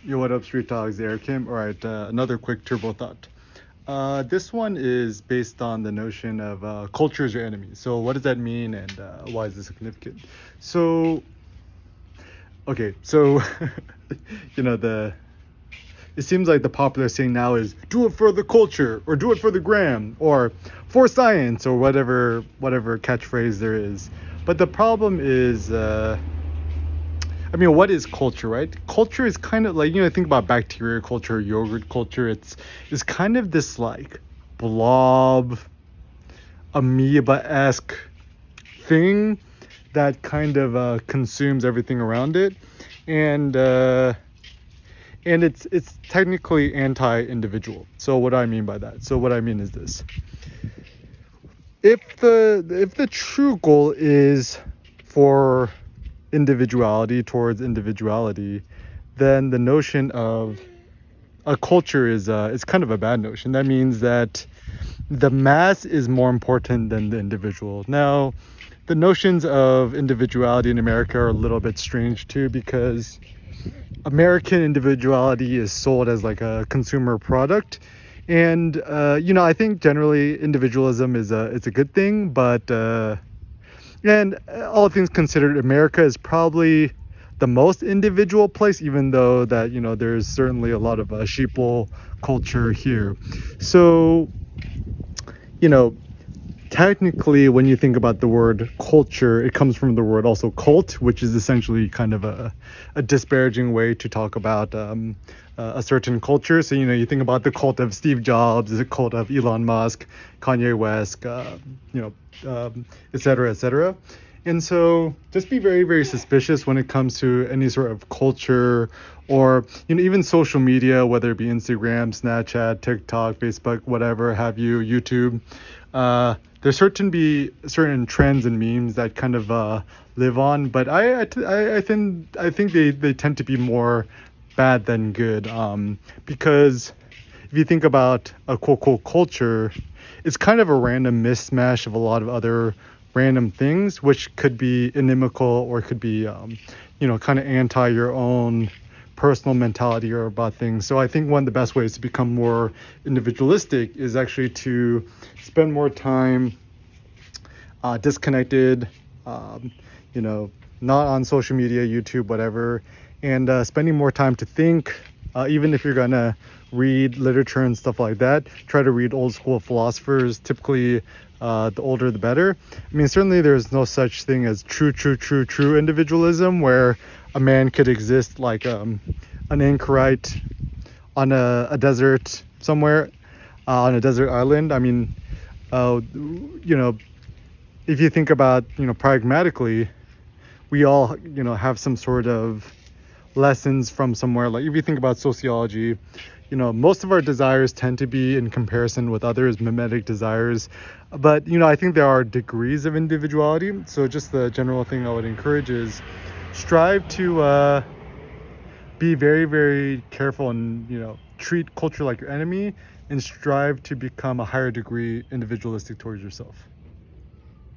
Yo, what up, Street Dogs? Eric Kim. All right, another quick turbo thought. This one is based on the notion of culture is your enemy. So, what does that mean, and why is this significant? So, okay, so you know the it seems like the popular saying now is "do it for the culture" or "do it for the gram" or "for science" or whatever catchphrase there is. But the problem is. I mean, what is culture, right? Culture is kind of like, think about bacteria culture, yogurt culture. It's kind of this like blob, amoeba-esque thing that kind of consumes everything around it, and it's technically anti-individual. So what do I mean by that? So what I mean is this: if the true goal is for individuality towards individuality, then the notion of a culture is kind of a bad notion. That means that the mass is more important than the individual. Now, the notions of individuality in America are a little bit strange too, because American individuality is sold as like a consumer product. And I think generally individualism is a good thing, but and all things considered, America is probably the most individual place, even though that there's certainly a lot of sheeple culture here. So you know technically, when you think about the word culture, it comes from the word also cult, which is essentially kind of a disparaging way to talk about a certain culture. So you think about the cult of Steve Jobs, the cult of Elon Musk, Kanye West, et cetera, et cetera. And so just be very, very suspicious when it comes to any sort of culture or even social media, whether it be Instagram, Snapchat, TikTok, Facebook, whatever have you, YouTube. There's certain trends and memes that kind of live on, but I think they tend to be more bad than good, because if you think about a quote culture, it's kind of a random mismatch of a lot of other random things, which could be inimical or could be kind of anti your own personal mentality or about things. So I think one of the best ways to become more individualistic is actually to spend more time disconnected, not on social media, YouTube, whatever, and spending more time to think. Even if you're gonna read literature and stuff like that, try to read old school philosophers. Typically, the older the better. I mean, certainly there's no such thing as true individualism, where a man could exist like an anchorite on a desert somewhere, on a desert island. I mean, if you think about, pragmatically, we all, have some sort of lessons from somewhere. Like if you think about sociology, most of our desires tend to be in comparison with others, mimetic desires. But, I think there are degrees of individuality. So just the general thing I would encourage is strive to be very, very careful and, treat culture like your enemy, and strive to become a higher degree individualistic towards yourself.